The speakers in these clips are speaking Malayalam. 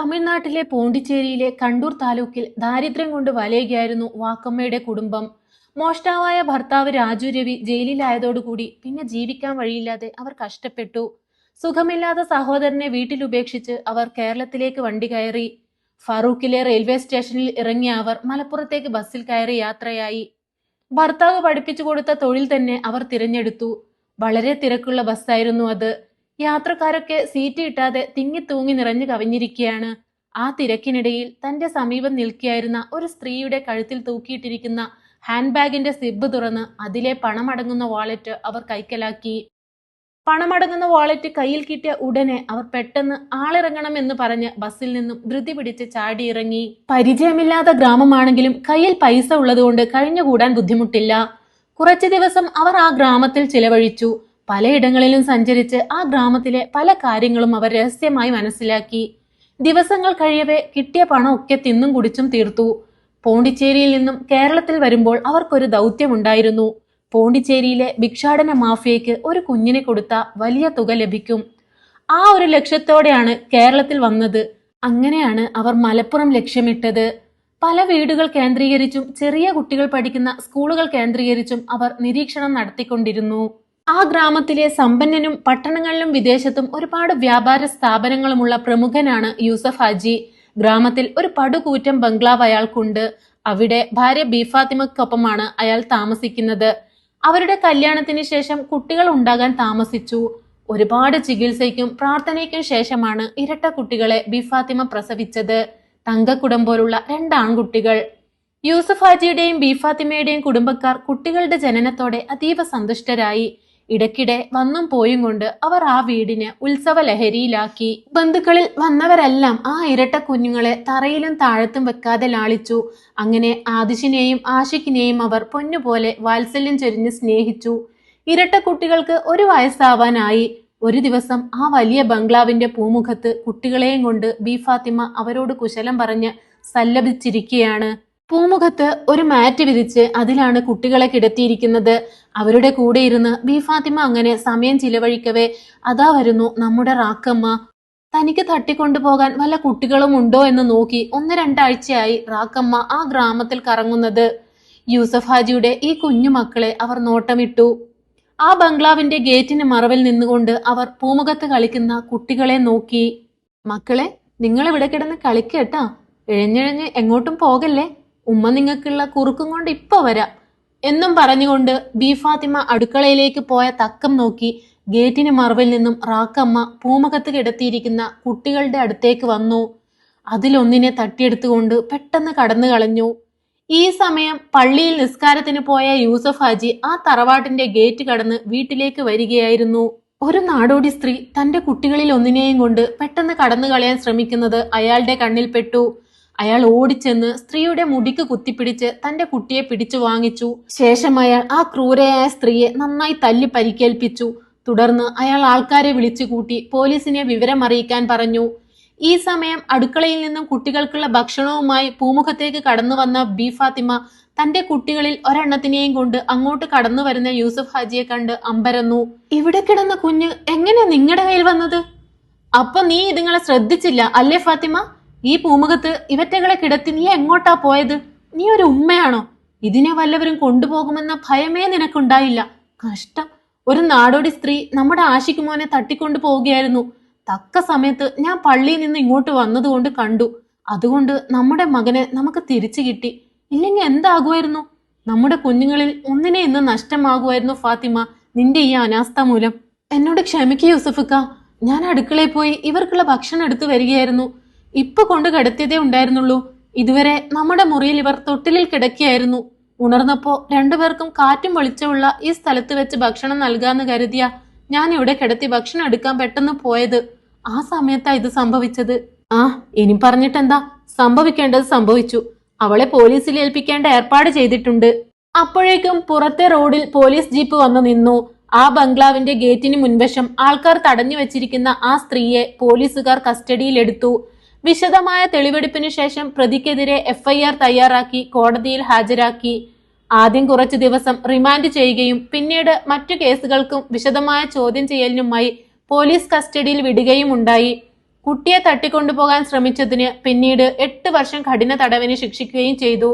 തമിഴ്നാട്ടിലെ പോണ്ടിച്ചേരിയിലെ കണ്ടൂർ താലൂക്കിൽ ദാരിദ്ര്യം കൊണ്ട് വലയുകയായിരുന്നു വാക്കമ്മയുടെ കുടുംബം. മോഷ്ടാവായ ഭർത്താവ് രാജു രവി ജയിലിലായതോടുകൂടി പിന്നെ ജീവിക്കാൻ വഴിയില്ലാതെ അവർ കഷ്ടപ്പെട്ടു. സുഖമില്ലാത്ത സഹോദരനെ വീട്ടിലുപേക്ഷിച്ച് അവർ കേരളത്തിലേക്ക് വണ്ടി കയറി. ഫറൂഖിലെ റെയിൽവേ സ്റ്റേഷനിൽ ഇറങ്ങിയ അവർ മലപ്പുറത്തേക്ക് ബസ്സിൽ കയറി യാത്രയായി. ഭർത്താവ് പഠിപ്പിച്ചു കൊടുത്ത തൊഴിൽ തന്നെ അവർ തിരഞ്ഞെടുത്തു. വളരെ തിരക്കുള്ള ബസ്സായിരുന്നു അത്. യാത്രക്കാരൊക്കെ സീറ്റ് കിട്ടാതെ തിങ്ങിത്തൂങ്ങി നിറഞ്ഞു കവിഞ്ഞിരിക്കുകയാണ്. ആ തിരക്കിനിടയിൽ തന്റെ സമീപം നിൽക്കുകയായിരുന്ന ഒരു സ്ത്രീയുടെ കഴുത്തിൽ തൂക്കിയിട്ടിരിക്കുന്ന ഹാൻഡ് ബാഗിന്റെ സിബ് തുറന്ന് അതിലെ പണമടങ്ങുന്ന വാളറ്റ് അവർ കൈക്കലാക്കി. പണമടങ്ങുന്ന വാളറ്റ് കയ്യിൽ കിട്ടിയ ഉടനെ അവർ പെട്ടെന്ന് ആളിറങ്ങണം എന്ന് പറഞ്ഞ് ബസ്സിൽ നിന്നും ധൃതി പിടിച്ച് ചാടിയിറങ്ങി. പരിചയമില്ലാത്ത ഗ്രാമമാണെങ്കിലും കയ്യിൽ പൈസ ഉള്ളതുകൊണ്ട് കഴിഞ്ഞുകൂടാൻ ബുദ്ധിമുട്ടില്ല. കുറച്ചു ദിവസം അവർ ആ ഗ്രാമത്തിൽ ചിലവഴിച്ചു. പലയിടങ്ങളിലും സഞ്ചരിച്ച് ആ ഗ്രാമത്തിലെ പല കാര്യങ്ങളും അവർ രഹസ്യമായി മനസ്സിലാക്കി. ദിവസങ്ങൾ കഴിയവേ കിട്ടിയ പണമൊക്കെ തിന്നും കുടിച്ചും തീർത്തു. പോണ്ടിച്ചേരിയിൽ നിന്നും കേരളത്തിൽ വരുമ്പോൾ അവർക്കൊരു ദൗത്യമുണ്ടായിരുന്നു. പോണ്ടിച്ചേരിയിലെ ഭിക്ഷാടന മാഫിയയ്ക്ക് ഒരു കുഞ്ഞിനെ കൊടുത്ത വലിയ തുക ലഭിക്കും. ആ ഒരു ലക്ഷ്യത്തോടെയാണ് കേരളത്തിൽ വന്നത്. അങ്ങനെയാണ് അവർ മലപ്പുറം ലക്ഷ്യമിട്ടത്. പല വീടുകൾ കേന്ദ്രീകരിച്ചും ചെറിയ കുട്ടികൾ പഠിക്കുന്ന സ്കൂളുകൾ കേന്ദ്രീകരിച്ചും അവർ നിരീക്ഷണം നടത്തിക്കൊണ്ടിരുന്നു. ആ ഗ്രാമത്തിലെ സമ്പന്നനും പട്ടണങ്ങളിലും വിദേശത്തും ഒരുപാട് വ്യാപാര സ്ഥാപനങ്ങളുമുള്ള പ്രമുഖനാണ് യൂസഫ് ഹാജി. ഗ്രാമത്തിൽ ഒരു പടുകൂറ്റൻ ബംഗ്ലാവ് അയാൾക്കുണ്ട്. അവിടെ ഭാര്യ ബീഫാത്തിമയ്ക്കൊപ്പമാണ് അയാൾ താമസിക്കുന്നത്. അവരുടെ കല്യാണത്തിന് ശേഷം കുട്ടികൾ ഉണ്ടാകാൻ താമസിച്ചു. ഒരുപാട് ചികിത്സയ്ക്കും പ്രാർത്ഥനയ്ക്കും ശേഷമാണ് ഇരട്ട കുട്ടികളെ ബീഫാത്തിമ പ്രസവിച്ചത്. തങ്കക്കുടം പോലുള്ള 2 ആൺകുട്ടികൾ. യൂസഫ് ഹാജിയുടെയും ബീഫാത്തിമയുടെയും കുടുംബക്കാർ കുട്ടികളുടെ ജനനത്തോടെ അതീവ സന്തുഷ്ടരായി. ഇടയ്ക്കിടെ വന്നും പോയും കൊണ്ട് അവർ ആ വീടിനെ ഉത്സവ ലഹരിയിലാക്കി. ബന്ധുക്കളിൽ വന്നവരെല്ലാം ആ ഇരട്ട കുഞ്ഞുങ്ങളെ തറയിലും താഴത്തും വെക്കാതെ ലാളിച്ചു. അങ്ങനെ ആദിഷിനെയും ആഷിഖിനെയും അവർ പൊന്നുപോലെ വാത്സല്യം ചൊരിഞ്ഞ് സ്നേഹിച്ചു. ഇരട്ട കുട്ടികൾക്ക് 1 വയസ്സാവാനായി. ഒരു ദിവസം ആ വലിയ ബംഗ്ലാവിന്റെ പൂമുഖത്ത് കുട്ടികളെയും കൊണ്ട് ബീഫാത്തിമ അവരോട് കുശലം പറഞ്ഞ് സല്ലപിച്ചിരിക്കുകയാണ്. പൂമുഖത്ത് ഒരു മാറ്റ് വിരിച്ച് അതിലാണ് കുട്ടികളെ കിടത്തിയിരിക്കുന്നത്. അവരുടെ കൂടെ ഇരുന്ന് ബീഫാത്തിമ അങ്ങനെ സമയം ചിലവഴിക്കവേ അതാ വരുന്നു നമ്മുടെ റാക്കമ്മ. തനിക്ക് തട്ടിക്കൊണ്ടുപോകാൻ വല്ല കുട്ടികളും ഉണ്ടോ എന്ന് നോക്കി 1-2 ആഴ്ചയായി റാക്കമ്മ ആ ഗ്രാമത്തിൽ കറങ്ങുന്നത്. യൂസഫ് ഹാജിയുടെ ഈ കുഞ്ഞു മക്കളെ അവർ നോട്ടമിട്ടു. ആ ബംഗ്ലാവിന്റെ ഗേറ്റിന് മറവിൽ നിന്നുകൊണ്ട് അവർ പൂമുഖത്ത് കളിക്കുന്ന കുട്ടികളെ നോക്കി. മക്കളെ, നിങ്ങൾ ഇവിടെ കിടന്ന് കളിക്കട്ടാ, ഇഴഞ്ഞിഴഞ്ഞ് എങ്ങോട്ടും പോകല്ലേ, ഉമ്മ നിങ്ങൾക്കുള്ള കുറുക്കും കൊണ്ട് ഇപ്പൊ വരാം എന്നും പറഞ്ഞുകൊണ്ട് ബീഫാത്തിമ അടുക്കളയിലേക്ക് പോയ തക്കം നോക്കി ഗേറ്റിന് മറവിൽ നിന്നും റാക്കമ്മ പൂമുഖത്ത് കിടത്തിയിരിക്കുന്ന കുട്ടികളുടെ അടുത്തേക്ക് വന്നു. അതിലൊന്നിനെ തട്ടിയെടുത്തുകൊണ്ട് പെട്ടെന്ന് കടന്നു കളഞ്ഞു. ഈ സമയം പള്ളിയിൽ നിസ്കാരത്തിന് പോയ യൂസഫ് ഹാജി ആ തറവാട്ടിന്റെ ഗേറ്റ് കടന്ന് വീട്ടിലേക്ക് വരികയായിരുന്നു. ഒരു നാടോടി സ്ത്രീ തന്റെ കുട്ടികളിൽ ഒന്നിനെയും കൊണ്ട് പെട്ടെന്ന് കടന്നു കളയാൻ ശ്രമിക്കുന്നത് അയാളുടെ കണ്ണിൽ പെട്ടു. അയാൾ ഓടിച്ചെന്ന് സ്ത്രീയുടെ മുടിക്ക് കുത്തിപ്പിടിച്ച് തന്റെ കുട്ടിയെ പിടിച്ചു വാങ്ങിച്ചു. ശേഷം അയാൾ ആ ക്രൂരയായ സ്ത്രീയെ നന്നായി തല്ലി പരിക്കേൽപ്പിച്ചു. തുടർന്ന് അയാൾ ആൾക്കാരെ വിളിച്ചു കൂട്ടി പോലീസിനെ വിവരമറിയിക്കാൻ പറഞ്ഞു. ഈ സമയം അടുക്കളയിൽ നിന്നും കുട്ടികൾക്കുള്ള ഭക്ഷണവുമായി പൂമുഖത്തേക്ക് കടന്നു വന്ന ബീഫാത്തിമ തന്റെ കുട്ടികളിൽ ഒരെണ്ണത്തിനെയും കൊണ്ട് അങ്ങോട്ട് കടന്നു വരുന്ന യൂസഫ് ഹാജിയെ കണ്ട് അമ്പരന്നു. ഇവിടെ കിടന്ന കുഞ്ഞ് എങ്ങനെ നിങ്ങളുടെ കയ്യിൽ വന്നത്? അപ്പൊ നീ ഇതുങ്ങളെ ശ്രദ്ധിച്ചില്ല അല്ലേ ഫാത്തിമ? ഈ പൂമുഖത്ത് ഇവറ്റകളെ കിടത്തി നീ എങ്ങോട്ടാ പോയത്? നീ ഒരു ഉമ്മയാണോ? ഇതിനെ വല്ലവരും കൊണ്ടുപോകുമെന്ന ഭയമേ നിനക്കുണ്ടായില്ല. കഷ്ടം. ഒരു നാടോടി സ്ത്രീ നമ്മുടെ ആഷിഖ് മോനെ തട്ടിക്കൊണ്ടു പോവുകയായിരുന്നു. തക്ക സമയത്ത് ഞാൻ പള്ളിയിൽ നിന്ന് ഇങ്ങോട്ട് വന്നതുകൊണ്ട് കണ്ടു. അതുകൊണ്ട് നമ്മുടെ മകനെ നമുക്ക് തിരിച്ചു കിട്ടി. ഇല്ലെങ്കിൽ എന്താകുമായിരുന്നു? നമ്മുടെ കുഞ്ഞുങ്ങളിൽ ഒന്നിനെ ഇന്ന് നഷ്ടമാകുമായിരുന്നു ഫാത്തിമ, നിന്റെ ഈ അനാസ്ഥ മൂലം. എന്നോട് ക്ഷമിക്കൂ യൂസഫക്ക. ഞാൻ അടുക്കളയിൽ പോയി ഇവർക്കുള്ള ഭക്ഷണം എടുത്തു വരികയായിരുന്നു. ഇപ്പൊ കൊണ്ട് കിടത്തിയതേ ഉണ്ടായിരുന്നുള്ളൂ. ഇതുവരെ നമ്മുടെ മുറിയിൽ ഇവർ തൊട്ടിലിൽ കിടക്കുകയായിരുന്നു. ഉണർന്നപ്പോ 2 പേർക്കും കാറ്റും വെളിച്ചമുള്ള ഈ സ്ഥലത്ത് വെച്ച് ഭക്ഷണം നൽകാന്ന് കരുതിയ ഞാൻ ഇവിടെ കിടത്തി ഭക്ഷണം എടുക്കാൻ പെട്ടെന്ന് പോയത്. ആ സമയത്താ ഇത് സംഭവിച്ചത്. ആ, ഇനി പറഞ്ഞിട്ടെന്താ, സംഭവിക്കേണ്ടത് സംഭവിച്ചു. അവളെ പോലീസിൽ ഏൽപ്പിക്കേണ്ട ഏർപ്പാട് ചെയ്തിട്ടുണ്ട്. അപ്പോഴേക്കും പുറത്തെ റോഡിൽ പോലീസ് ജീപ്പ് വന്നു നിന്നു. ആ ബംഗ്ലാവിന്റെ ഗേറ്റിന് മുൻവശം ആൾക്കാർ തടഞ്ഞു വെച്ചിരിക്കുന്ന ആ സ്ത്രീയെ പോലീസുകാർ കസ്റ്റഡിയിലെടുത്തു. വിശദമായ തെളിവെടുപ്പിനു ശേഷം പ്രതിക്കെതിരെ FIR തയ്യാറാക്കി കോടതിയിൽ ഹാജരാക്കി. ആദ്യം കുറച്ചു ദിവസം റിമാൻഡ് ചെയ്യുകയും പിന്നീട് മറ്റു കേസുകൾക്കും വിശദമായ ചോദ്യം ചെയ്യലിനുമായി പോലീസ് കസ്റ്റഡിയിൽ വിടുകയും ഉണ്ടായി. കുട്ടിയെ തട്ടിക്കൊണ്ടുപോകാൻ ശ്രമിച്ചതിന് പിന്നീട് 8 വർഷം കഠിന തടവിന് ശിക്ഷിക്കുകയും ചെയ്തു.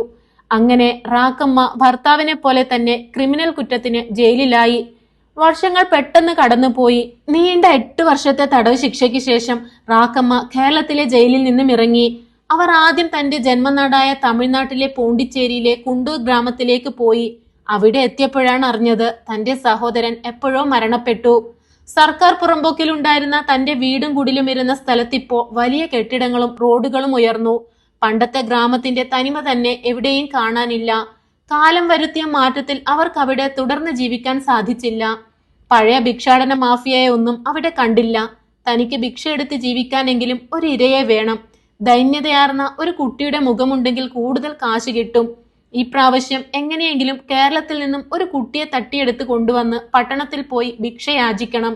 അങ്ങനെ റാക്കമ്മ ഭർത്താവിനെ പോലെ തന്നെ ക്രിമിനൽ കുറ്റത്തിന് ജയിലിലായി. വർഷങ്ങൾ പെട്ടെന്ന് കടന്നുപോയി. നീണ്ട 8 വർഷത്തെ തടവ് ശിക്ഷയ്ക്ക് ശേഷം റാക്കമ്മ കേരളത്തിലെ ജയിലിൽ നിന്നും ഇറങ്ങി. അവർ ആദ്യം തന്റെ ജന്മനാടായ തമിഴ്നാട്ടിലെ പോണ്ടിച്ചേരിയിലെ കുണ്ടൂർ ഗ്രാമത്തിലേക്ക് പോയി. അവിടെ എത്തിയപ്പോഴാണ് അറിഞ്ഞത് തന്റെ സഹോദരൻ എപ്പോഴോ മരണപ്പെട്ടു. സർക്കാർ പുറമ്പോക്കിലുണ്ടായിരുന്ന തന്റെ വീടും കുടിലും ഇരുന്ന സ്ഥലത്തിപ്പോ വലിയ കെട്ടിടങ്ങളും റോഡുകളും ഉയർന്നു. പണ്ടത്തെ ഗ്രാമത്തിന്റെ തനിമ തന്നെ എവിടെയും കാണാനില്ല. കാലം വരുത്തിയ മാറ്റത്തിൽ അവർക്കവിടെ തുടർന്ന് ജീവിക്കാൻ സാധിച്ചില്ല. പഴയ ഭിക്ഷാടന മാഫിയയെ ഒന്നും അവിടെ കണ്ടില്ല. തനിക്ക് ഭിക്ഷയെടുത്ത് ജീവിക്കാനെങ്കിലും ഒരു ഇരയെ വേണം. ദൈന്യതയാർന്ന ഒരു കുട്ടിയുടെ മുഖമുണ്ടെങ്കിൽ കൂടുതൽ കാശ് കിട്ടും. ഈ പ്രാവശ്യം എങ്ങനെയെങ്കിലും കേരളത്തിൽ നിന്നും ഒരു കുട്ടിയെ തട്ടിയെടുത്ത് കൊണ്ടുവന്ന് പട്ടണത്തിൽ പോയി ഭിക്ഷയാചിക്കണം.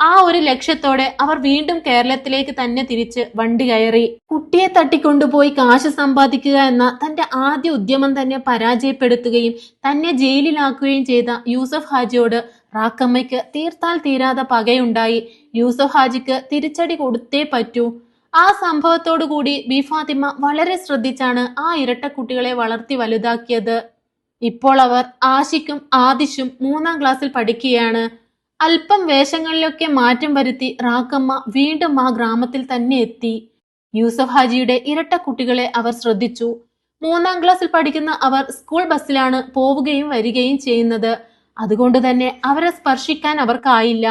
ആ ഒരു ലക്ഷ്യത്തോടെ അവർ വീണ്ടും കേരളത്തിലേക്ക് തന്നെ തിരിച്ച് വണ്ടി കയറി. കുട്ടിയെ തട്ടിക്കൊണ്ടുപോയി കാശ് സമ്പാദിക്കുക എന്ന തന്റെ ആദ്യ ഉദ്യമം തന്നെ പരാജയപ്പെടുത്തുകയും തന്നെ ജയിലിലാക്കുകയും ചെയ്ത യൂസഫ് ഹാജിയോട് റാക്കമ്മയ്ക്ക് തീർത്താൽ തീരാതെ പകയുണ്ടായി. യൂസഫ് ഹാജിക്ക് തിരിച്ചടി കൊടുത്തേ പറ്റൂ. ആ സംഭവത്തോടു കൂടി ബി ഫാത്തിമ വളരെ ശ്രദ്ധിച്ചാണ് ആ ഇരട്ടക്കുട്ടികളെ വളർത്തി വലുതാക്കിയത്. ഇപ്പോൾ അവർ ആഷിക്കും ആദിഷും 3-ാം ക്ലാസ്സിൽ പഠിക്കുകയാണ്. അല്പം വേഷങ്ങളിലൊക്കെ മാറ്റം വരുത്തി റാക്കമ്മ വീണ്ടും ആ ഗ്രാമത്തിൽ തന്നെ എത്തി. യൂസഫ് ഹാജിയുടെ ഇരട്ടക്കുട്ടികളെ അവർ ശ്രദ്ധിച്ചു. 3-ാം ക്ലാസ്സിൽ പഠിക്കുന്ന അവർ സ്കൂൾ ബസ്സിലാണ് പോവുകയും വരികയും ചെയ്യുന്നത്. അതുകൊണ്ട് തന്നെ അവരെ സ്പർശിക്കാൻ അവർക്കായില്ല.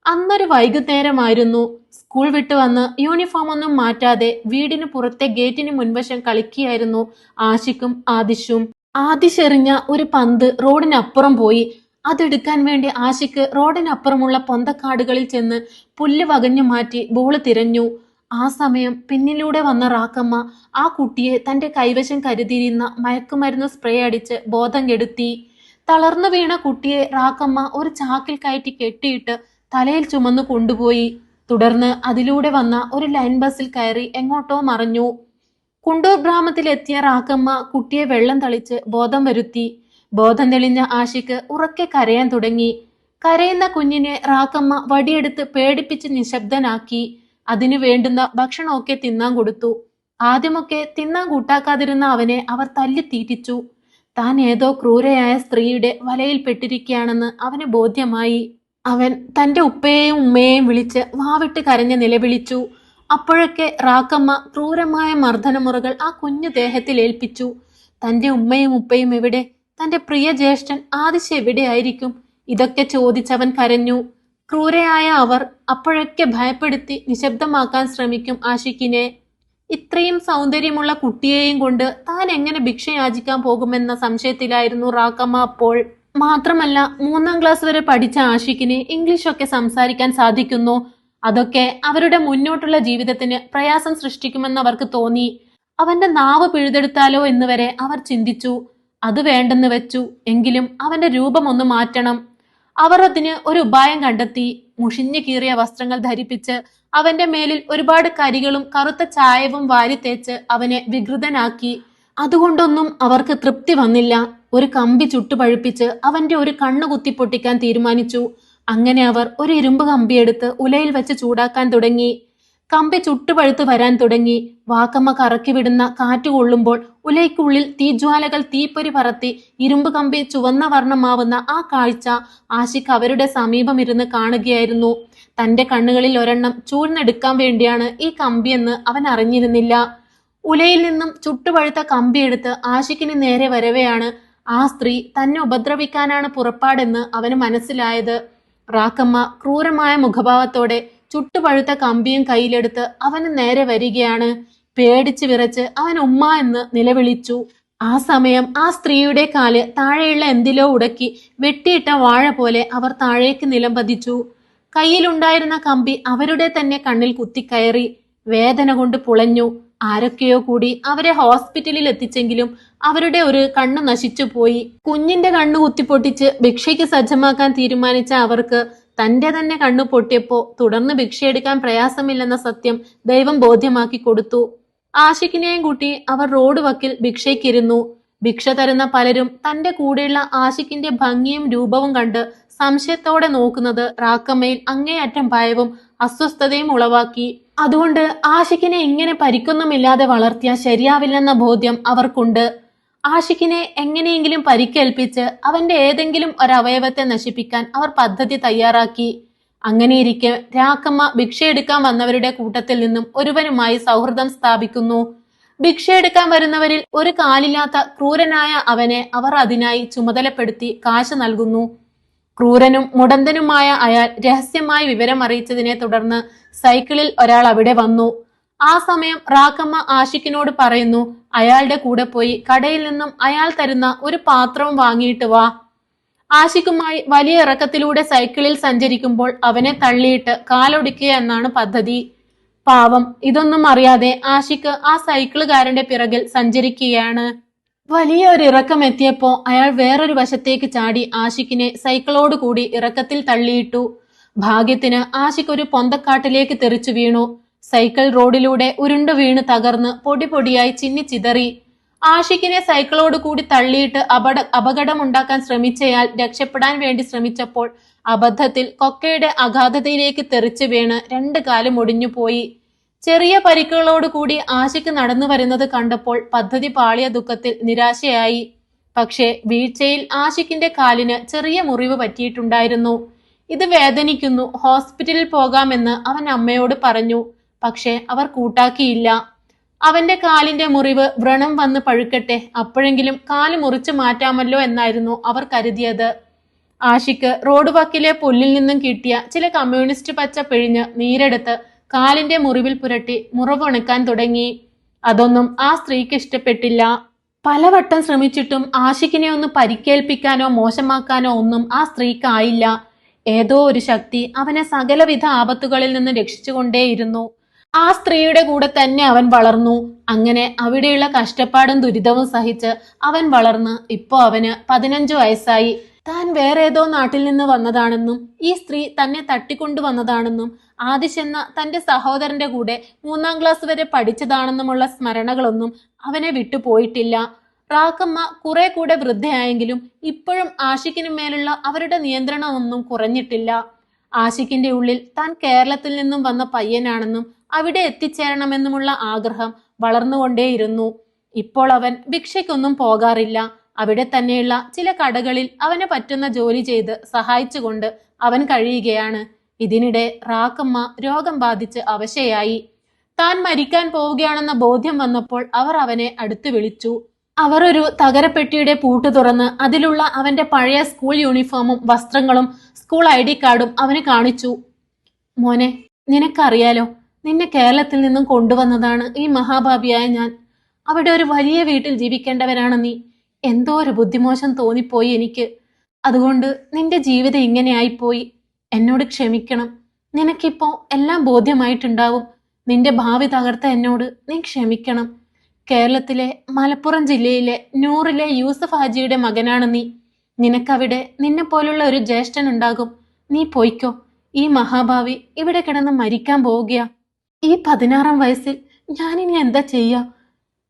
അന്നൊരു വൈകുന്നേരമായിരുന്നു. സ്കൂൾ വിട്ടു വന്ന് യൂണിഫോം ഒന്നും മാറ്റാതെ വീടിന് പുറത്തെ ഗേറ്റിന് മുൻവശം കളിക്കുകയായിരുന്നു ആഷിക്കും ആദിഷും. ആദിഷ് എറിഞ്ഞ ഒരു പന്ത് റോഡിനപ്പുറം പോയി. അതെടുക്കാൻ വേണ്ടി ആഷിക്ക് റോഡിനപ്പുറമുള്ള പൊന്തക്കാടുകളിൽ ചെന്ന് പുല്ല് വകഞ്ഞു മാറ്റി ബോള് തിരഞ്ഞു. ആ സമയം പിന്നിലൂടെ വന്ന റാക്കമ്മ ആ കുട്ടിയെ തന്റെ കൈവശം കരുതിയിരുന്ന മയക്കുമരുന്ന് സ്പ്രേ അടിച്ച് ബോധം കെടുത്തി. തളർന്നു വീണ കുട്ടിയെ റാക്കമ്മ ഒരു ചാക്കിൽ കയറ്റി കെട്ടിയിട്ട് തലയിൽ ചുമന്നു കൊണ്ടുപോയി. തുടർന്ന് അതിലൂടെ വന്ന ഒരു ലൈൻ ബസ്സിൽ കയറി എങ്ങോട്ടോ മറഞ്ഞു. കുണ്ടൂർ ഗ്രാമത്തിലെത്തിയ റാക്കമ്മ കുട്ടിയെ വെള്ളം തളിച്ച് ബോധം വരുത്തി. ബോധം തെളിഞ്ഞ ആഷിക്ക് ഉറക്കെ കരയാൻ തുടങ്ങി. കരയുന്ന കുഞ്ഞിനെ റാക്കമ്മ വടിയെടുത്ത് പേടിപ്പിച്ച് നിശബ്ദനാക്കി. അതിനു വേണ്ടുന്ന ഭക്ഷണമൊക്കെ തിന്നാൻ കൊടുത്തു. ആദ്യമൊക്കെ തിന്നാൻ കൂട്ടാക്കാതിരുന്ന അവനെ അവർ തല്ലി തീറ്റിച്ചു. താൻ ഏതോ ക്രൂരയായ സ്ത്രീയുടെ വലയിൽ പെട്ടിരിക്കുകയാണെന്ന് അവന് ബോധ്യമായി. അവൻ തന്റെ ഉപ്പയെയും ഉമ്മയെയും വിളിച്ച് വാവിട്ട് കരഞ്ഞ് നിലവിളിച്ചു. അപ്പോഴൊക്കെ റാക്കമ്മ ക്രൂരമായ മർദ്ദനമുറകൾ ആ കുഞ്ഞു ദേഹത്തിൽ ഏൽപ്പിച്ചു. തന്റെ ഉമ്മയും ഉപ്പയും എവിടെ? തന്റെ പ്രിയ ജ്യേഷ്ഠൻ ആദിശ് എവിടെയായിരിക്കും? ഇതൊക്കെ ചോദിച്ചവൻ കരഞ്ഞു. ക്രൂരയായ അവർ അപ്പോഴൊക്കെ ഭയപ്പെടുത്തി നിശബ്ദമാക്കാൻ ശ്രമിക്കും ആഷിക്കിനെ. ഇത്രയും സൗന്ദര്യമുള്ള കുട്ടിയെയും കൊണ്ട് താൻ എങ്ങനെ ഭിക്ഷയാചിക്കാൻ പോകുമെന്ന സംശയത്തിലായിരുന്നു റാക്കമ്മ അപ്പോൾ. മാത്രമല്ല 3-ാം ക്ലാസ് വരെ പഠിച്ച ആഷിക്കിന് ഇംഗ്ലീഷൊക്കെ സംസാരിക്കാൻ സാധിക്കുന്നു. അതൊക്കെ അവരുടെ മുന്നോട്ടുള്ള ജീവിതത്തിന് പ്രയാസം സൃഷ്ടിക്കുമെന്ന് അവർക്ക് തോന്നി. അവന്റെ നാവ് പിഴുതെടുത്താലോ എന്ന് വരെ അവർ ചിന്തിച്ചു. അത് വേണ്ടെന്ന് വെച്ചു. എങ്കിലും അവന്റെ രൂപം ഒന്ന് മാറ്റണം. അവർ അതിന് ഒരു ഉപായം കണ്ടെത്തി. മുഷിഞ്ഞു കീറിയ വസ്ത്രങ്ങൾ ധരിപ്പിച്ച് അവന്റെ മേലിൽ ഒരുപാട് കരികളും കറുത്ത ചായവും വാരിത്തേച്ച് അവനെ വികൃതനാക്കി. അതുകൊണ്ടൊന്നും അവർക്ക് തൃപ്തി വന്നില്ല. ഒരു കമ്പി ചുട്ടുപഴുപ്പിച്ച് അവന്റെ ഒരു കണ്ണു കുത്തിപ്പൊട്ടിക്കാൻ തീരുമാനിച്ചു. അങ്ങനെ അവർ ഒരു ഇരുമ്പ് കമ്പിയെടുത്ത് ഉലയിൽ വെച്ച് ചൂടാക്കാൻ തുടങ്ങി. കമ്പി ചുട്ടുപഴുത്ത് വരാൻ തുടങ്ങി. വാക്കമ്മ കറക്കി വിടുന്ന കാറ്റ് കൊള്ളുമ്പോൾ ഉലയ്ക്കുള്ളിൽ തീജ്വാലകൾ തീപ്പൊരി പറത്തി ഇരുമ്പ് കമ്പി ചുവന്ന വർണ്ണമാവുന്ന ആ കാഴ്ച ആഷിക്ക് അവരുടെ സമീപം ഇരുന്ന് കാണുകയായിരുന്നു. തന്റെ കണ്ണുകളിൽ ഒരെണ്ണം ചൂഴ്ന്നെടുക്കാൻ വേണ്ടിയാണ് ഈ കമ്പിയെന്ന് അവൻ അറിഞ്ഞിരുന്നില്ല. ഉലയിൽ നിന്നും ചുട്ടുപഴുത്ത കമ്പിയെടുത്ത് ആഷിക്കിന് നേരെ വരവെയാണ് ആ സ്ത്രീ തന്നെ ഉപദ്രവിക്കാനാണ് പുറപ്പാടെന്ന് അവന് മനസ്സിലായത്. റാക്കമ്മ ക്രൂരമായ മുഖഭാവത്തോടെ ചുട്ടുപഴുത്ത കമ്പിയും കയ്യിലെടുത്ത് അവന് നേരെ വരികയാണ്. പേടിച്ച് വിറച്ച് അവൻ ഉമ്മ എന്ന് നിലവിളിച്ചു. ആ സമയം ആ സ്ത്രീയുടെ കാല് താഴെയുള്ള എന്തിലോ ഉടക്കി വെട്ടിയിട്ട വാഴ പോലെ അവർ താഴേക്ക് നിലംപതിച്ചു. കയ്യിലുണ്ടായിരുന്ന കമ്പി അവരുടെ തന്നെ കണ്ണിൽ കുത്തിക്കയറി. വേദന കൊണ്ട് പുളഞ്ഞു. ആരൊക്കെയോ കൂടി അവരെ ഹോസ്പിറ്റലിൽ എത്തിച്ചെങ്കിലും അവരുടെ ഒരു കണ്ണു നശിച്ചു പോയി. കുഞ്ഞിന്റെ കണ്ണു കുത്തിപ്പൊട്ടിച്ച് ഭിക്ഷയ്ക്ക് സജ്ജമാക്കാൻ തീരുമാനിച്ച അവർക്ക് തന്റെ തന്നെ കണ്ണു പൊട്ടിയപ്പോ തുടർന്ന് ഭിക്ഷയെടുക്കാൻ പ്രയാസമില്ലെന്ന സത്യം ദൈവം ബോധ്യമാക്കി കൊടുത്തു. ആഷിക്കിനെയും കൂട്ടി അവർ റോഡ് വക്കിൽ ഭിക്ഷയ്ക്കിരുന്നു. ഭിക്ഷ തരുന്ന പലരും തന്റെ കൂടെയുള്ള ആഷിക്കിന്റെ ഭംഗിയും രൂപവും കണ്ട് സംശയത്തോടെ നോക്കുന്നത് റാക്കമ്മയിൽ അങ്ങേയറ്റം ഭയവും അസ്വസ്ഥതയും ഉളവാക്കി. അതുകൊണ്ട് ആഷിഖിനെ ഇങ്ങനെ പരിക്കൊന്നുമില്ലാതെ വളർത്തിയാൽ ശരിയാവില്ലെന്ന ബോധ്യം അവർക്കുണ്ട്. ആഷിഖിനെ എങ്ങനെയെങ്കിലും പരിക്കേൽപ്പിച്ച് അവന്റെ ഏതെങ്കിലും ഒരവയവത്തെ നശിപ്പിക്കാൻ അവർ പദ്ധതി തയ്യാറാക്കി. അങ്ങനെയിരിക്കെ രാക്കമ്മ ഭിക്ഷയെടുക്കാൻ വന്നവരുടെ കൂട്ടത്തിൽ നിന്നും ഒരുവനുമായി സൗഹൃദം സ്ഥാപിക്കുന്നു. ഭിക്ഷയെടുക്കാൻ വരുന്നവരിൽ ഒരു കാലില്ലാത്ത ക്രൂരനായ അവനെ അവർ അതിനായി ചുമതലപ്പെടുത്തി കാശ് നൽകുന്നു. ക്രൂരനും മുടന്തനുമായ അയാൾ രഹസ്യമായി വിവരം അറിയിച്ചതിനെ തുടർന്ന് സൈക്കിളിൽ ഒരാൾ അവിടെ വന്നു. ആ സമയം റാക്കമ്മ ആഷിഖിനോട് പറയുന്നു, അയാളുടെ കൂടെ പോയി കടയിൽ നിന്നും അയാൾ തരുന്ന ഒരു പാത്രവും വാങ്ങിയിട്ട് വാ. ആഷിഖുമായി വലിയ ഇറക്കത്തിലൂടെ സൈക്കിളിൽ സഞ്ചരിക്കുമ്പോൾ അവനെ തള്ളിയിട്ട് കാലൊടിക്കുക എന്നാണ് പദ്ധതി. പാവം, ഇതൊന്നും അറിയാതെ ആഷിഖ് ആ സൈക്കിളുകാരന്റെ പിറകിൽ സഞ്ചരിക്കുകയാണ്. വലിയ ഒരു ഇറക്കം എത്തിയപ്പോ അയാൾ വേറൊരു വശത്തേക്ക് ചാടി ആഷിഖിനെ സൈക്കിളോടുകൂടി ഇറക്കത്തിൽ തള്ളിയിട്ടു. ഭാഗ്യത്തിന് ആഷിഖ് ഒരു പൊന്തക്കാട്ടിലേക്ക് തെറിച്ചു വീണു. സൈക്കിൾ റോഡിലൂടെ ഉരുണ്ടു വീണ് തകർന്ന് പൊടി പൊടിയായി ചിന്നിച്ചിതറി. ആഷിഖിനെ സൈക്കിളോട് കൂടി തള്ളിയിട്ട് അപകടമുണ്ടാക്കാൻ ശ്രമിച്ചയാൾ രക്ഷപ്പെടാൻ വേണ്ടി ശ്രമിച്ചപ്പോൾ അബദ്ധത്തിൽ കൊക്കയുടെ അഗാധതയിലേക്ക് തെറിച്ചു വീണ് 2 കാലും ഒടിഞ്ഞുപോയി. ചെറിയ പരിക്കുകളോടുകൂടി ആഷിഖ് നടന്നു വരുന്നത് കണ്ടപ്പോൾ പദ്ധതി പാളിയ ദുഃഖത്തിൽ നിരാശയായി. പക്ഷേ വീഴ്ചയിൽ ആഷിഖിന്റെ കാലിന് ചെറിയ മുറിവ് പറ്റിയിട്ടുണ്ടായിരുന്നു. ഇത് വേദനിക്കുന്നു, ഹോസ്പിറ്റലിൽ പോകാമെന്ന് അവൻ അമ്മയോട് പറഞ്ഞു. പക്ഷേ അവർ കൂട്ടാക്കിയില്ല. അവന്റെ കാലിന്റെ മുറിവ് വ്രണം വന്ന് പഴുക്കട്ടെ, അപ്പോഴെങ്കിലും കാല് മുറിച്ചു മാറ്റാമല്ലോ എന്നായിരുന്നു അവർ കരുതിയത്. ആഷിഖ് റോഡ് വക്കിലെ പുല്ലിൽ നിന്നും കിട്ടിയ ചില കമ്മ്യൂണിസ്റ്റ് പച്ച പിഴിഞ്ഞ് നീരെടുത്ത് കാലിന്റെ മുറിവിൽ പുരട്ടി മുറിവുണക്കാൻ തുടങ്ങി. അതൊന്നും ആ സ്ത്രീക്ക് ഇഷ്ടപ്പെട്ടില്ല. പലവട്ടം ശ്രമിച്ചിട്ടും ആഷിഖിനെ ഒന്ന് പരിക്കേൽപ്പിക്കാനോ മോശമാക്കാനോ ഒന്നും ആ സ്ത്രീക്കായില്ല. ഏതോ ഒരു ശക്തി അവനെ സകലവിധ ആപത്തുകളിൽ നിന്ന് രക്ഷിച്ചുകൊണ്ടേയിരുന്നു. ആ സ്ത്രീയുടെ കൂടെ തന്നെ അവൻ വളർന്നു. അങ്ങനെ അവിടെയുള്ള കഷ്ടപ്പാടും ദുരിതവും സഹിച്ച് അവൻ വളർന്ന് ഇപ്പോ അവന് 15 വയസ്സായി. താൻ വേറെ ഏതോ നാട്ടിൽ നിന്ന് വന്നതാണെന്നും ഈ സ്ത്രീ തന്നെ തട്ടിക്കൊണ്ടുവന്നതാണെന്നും ആദിശെന്ന തന്റെ സഹോദരന്റെ കൂടെ 3ാം ക്ലാസ് വരെ പഠിച്ചതാണെന്നുമുള്ള സ്മരണകളൊന്നും അവനെ വിട്ടുപോയിട്ടില്ല. റാക്കമ്മ കുറെ കൂടെ വൃദ്ധയായെങ്കിലും ഇപ്പോഴും ആഷിഖിനു മേലുള്ള അവരുടെ നിയന്ത്രണമൊന്നും കുറഞ്ഞിട്ടില്ല. ആഷിഖിന്റെ ഉള്ളിൽ താൻ കേരളത്തിൽ നിന്നും വന്ന പയ്യനാണെന്നും അവിടെ എത്തിച്ചേരണമെന്നുമുള്ള ആഗ്രഹം വളർന്നുകൊണ്ടേയിരുന്നു. ഇപ്പോൾ അവൻ ഭിക്ഷയ്ക്കൊന്നും പോകാറില്ല. അവിടെ തന്നെയുള്ള ചില കടകളിൽ അവന് പറ്റുന്ന ജോലി ചെയ്ത് സഹായിച്ചുകൊണ്ട് അവൻ കഴിയുകയാണ്. ഇതിനിടെ റാക്കമ്മ രോഗം ബാധിച്ച് അവശയായി. താൻ മരിക്കാൻ പോവുകയാണെന്ന ബോധ്യം വന്നപ്പോൾ അവർ അവനെ അടുത്ത് വിളിച്ചു. അവർ ഒരു തകരപ്പെട്ടിയുടെ പൂട്ട് തുറന്ന് അതിലുള്ള അവന്റെ പഴയ സ്കൂൾ യൂണിഫോമും വസ്ത്രങ്ങളും സ്കൂൾ ID കാർഡും അവന് കാണിച്ചു. മോനെ, നിനക്കറിയാലോ, നിന്നെ കേരളത്തിൽ നിന്നും കൊണ്ടുവന്നതാണ് ഈ മഹാഭാപിയായ ഞാൻ. അവിടെ ഒരു വലിയ വീട്ടിൽ ജീവിക്കേണ്ടവരാണ് നീ. എന്തോ ഒരു ബുദ്ധിമോശം തോന്നിപ്പോയി എനിക്ക്. അതുകൊണ്ട് നിന്റെ ജീവിതം ഇങ്ങനെയായിപ്പോയി. എന്നോട് ക്ഷമിക്കണം. നിനക്കിപ്പോ എല്ലാം ബോധ്യമായിട്ടുണ്ടാവും. നിന്റെ ഭാവി തകർത്ത എന്നോട് നീ ക്ഷമിക്കണം. കേരളത്തിലെ മലപ്പുറം ജില്ലയിലെ നൂറിലെ യൂസഫ് ഹാജിയുടെ മകനാണ് നീ. നിനക്കവിടെ നിന്നെ പോലുള്ള ഒരു ജ്യേഷ്ഠൻ ഉണ്ടാകും. നീ പോയിക്കോ. ഈ മഹാഭാവി ഇവിടെ കിടന്ന് മരിക്കാൻ പോവുകയാ. ഈ 16ാം വയസ്സിൽ ഞാനിനി എന്താ ചെയ്യാ?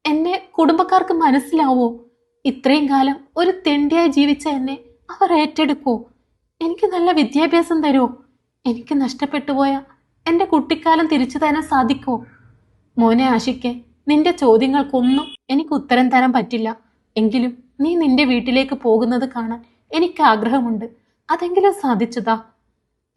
എന്നെ കുടുംബക്കാർക്ക് മനസ്സിലാവോ? ഇത്രയും കാലം ഒരു തെണ്ടിയായി ജീവിച്ച എന്നെ അവർ ഏറ്റെടുക്കോ? എനിക്ക് നല്ല വിദ്യാഭ്യാസം തരുമോ? എനിക്ക് നഷ്ടപ്പെട്ടു പോയ എൻ്റെ കുട്ടിക്കാലം തിരിച്ചു തരാൻ സാധിക്കോ? മോനെ ആഷിഖെ, നിന്റെ ചോദ്യങ്ങൾക്കൊന്നും എനിക്ക് ഉത്തരം തരാൻ പറ്റില്ല. എങ്കിലും നീ നിന്റെ വീട്ടിലേക്ക് പോകുന്നത് കാണാൻ എനിക്ക് ആഗ്രഹമുണ്ട്. അതെങ്കിലും സാധിച്ചതാ.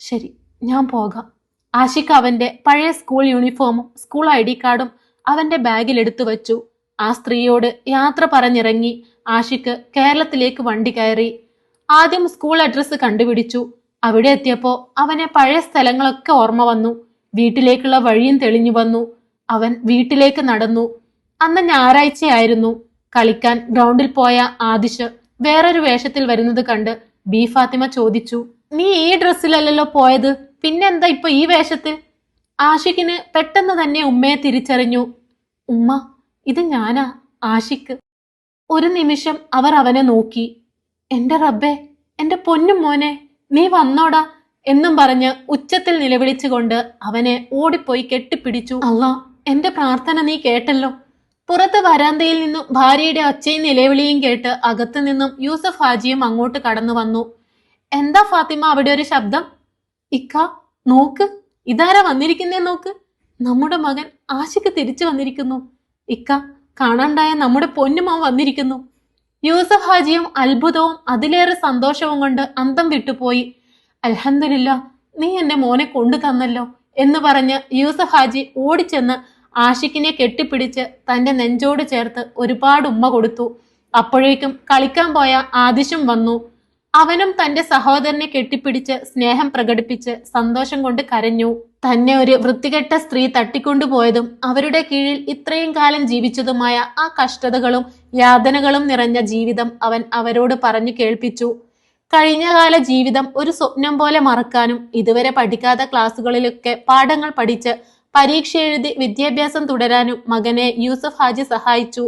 ശരി, ഞാൻ പോകാം. ആഷിഖ് അവന്റെ പഴയ സ്കൂൾ യൂണിഫോമും സ്കൂൾ ID കാർഡും അവന്റെ ബാഗിൽ എടുത്തു വച്ചു. ആ സ്ത്രീയോട് യാത്ര പറഞ്ഞിറങ്ങി ആഷിഖ് കേരളത്തിലേക്ക് വണ്ടി കയറി. ആദ്യം സ്കൂൾ അഡ്രസ്സ് കണ്ടുപിടിച്ചു. അവിടെ എത്തിയപ്പോ അവനെ പഴയ സ്ഥലങ്ങളൊക്കെ ഓർമ്മ വന്നു. വീട്ടിലേക്കുള്ള വഴിയും തെളിഞ്ഞു വന്നു. അവൻ വീട്ടിലേക്ക് നടന്നു. അന്ന് ഞായറാഴ്ചയായിരുന്നു. കളിക്കാൻ ഗ്രൗണ്ടിൽ പോയ ആദിശ് വേറൊരു വേഷത്തിൽ വരുന്നത് കണ്ട് ബി ഫാത്തിമ ചോദിച്ചു, നീ ഈ ഡ്രസ്സിലല്ലോ പോയത്, പിന്നെന്താ ഇപ്പൊ ഈ വേഷത്തിൽ? ആഷിഖിന് പെട്ടെന്ന് തന്നെ ഉമ്മയെ തിരിച്ചറിഞ്ഞു. ഉമ്മ, ഇത് ഞാനാ, ആഷിഖ്. ഒരു നിമിഷം അവർ അവനെ നോക്കി. എന്റെ റബ്ബേ, എന്റെ പൊന്നും മോനെ, നീ വന്നോടാ എന്നും പറഞ്ഞ് ഉച്ചത്തിൽ നിലവിളിച്ചുകൊണ്ട് അവനെ ഓടിപ്പോയി കെട്ടിപ്പിടിച്ചു. അല്ലാ, എന്റെ പ്രാർത്ഥന നീ കേട്ടല്ലോ. പുറത്ത് വരാന്തയിൽ നിന്നും ഭാര്യയുടെ ഒച്ചയും നിലവിളിയും കേട്ട് അകത്തു നിന്നും യൂസഫ് ഹാജിയും അങ്ങോട്ട് കടന്നു വന്നു. എന്താ ഫാത്തിമ അവിടെ ഒരു ശബ്ദം? ഇക്ക, നോക്ക്, ഇതാരാ വന്നിരിക്കുന്നേ നോക്ക്. നമ്മുടെ മകൻ ആശിക്ക് തിരിച്ചു വന്നിരിക്കുന്നു. ഇക്ക, കാണാണ്ടായ നമ്മുടെ പൊന്നുമോൻ വന്നിരിക്കുന്നു. യൂസഫ് ഹാജിയും അത്ഭുതവും അതിലേറെ സന്തോഷവും കൊണ്ട് അന്തം വിട്ടുപോയി. അൽഹംദുലില്ലാ, നീ എന്റെ മോനെ കൊണ്ടു തന്നല്ലോ എന്ന് പറഞ്ഞ് യൂസഫ് ഹാജി ഓടിച്ചെന്ന് ആഷിഖിനെ കെട്ടിപ്പിടിച്ച് തന്റെ നെഞ്ചോട് ചേർത്ത് ഒരുപാട് ഉമ്മ കൊടുത്തു. അപ്പോഴേക്കും കളിക്കാൻ പോയ ആദിശും വന്നു. അവനും തന്റെ സഹോദരനെ കെട്ടിപ്പിടിച്ച് സ്നേഹം പ്രകടിപ്പിച്ച് സന്തോഷം കൊണ്ട് കരഞ്ഞു. തന്നെ ഒരു വൃത്തികെട്ട സ്ത്രീ തട്ടിക്കൊണ്ടുപോയതും അവരുടെ കീഴിൽ ഇത്രയും കാലം ജീവിച്ചതുമായ ആ കഷ്ടതകളും യാതനകളും നിറഞ്ഞ ജീവിതം അവൻ അവരോട് പറഞ്ഞു കേൾപ്പിച്ചു. കഴിഞ്ഞകാല ജീവിതം ഒരു സ്വപ്നം പോലെ മറക്കാനും ഇതുവരെ പഠിക്കാത്ത ക്ലാസ്സുകളിലൊക്കെ പാഠങ്ങൾ പഠിച്ച് പരീക്ഷ എഴുതി വിദ്യാഭ്യാസം തുടരാനും മകനെ യൂസഫ് ഹാജി സഹായിച്ചു.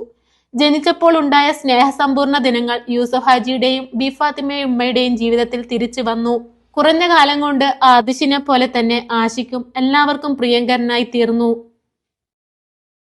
ജനിച്ചപ്പോൾ ഉണ്ടായ സ്നേഹസമ്പൂർണ്ണ ദിനങ്ങൾ യൂസഫ് ഹാജിയുടെയും ബി ഫാത്തിമയുടെ ഉമ്മയുടെയും ജീവിതത്തിൽ തിരിച്ചു വന്നു. കുറഞ്ഞ കാലം കൊണ്ട് ആദിശിനെ പോലെ തന്നെ ആഷിക്കും എല്ലാവർക്കും പ്രിയങ്കരനായി തീർന്നു.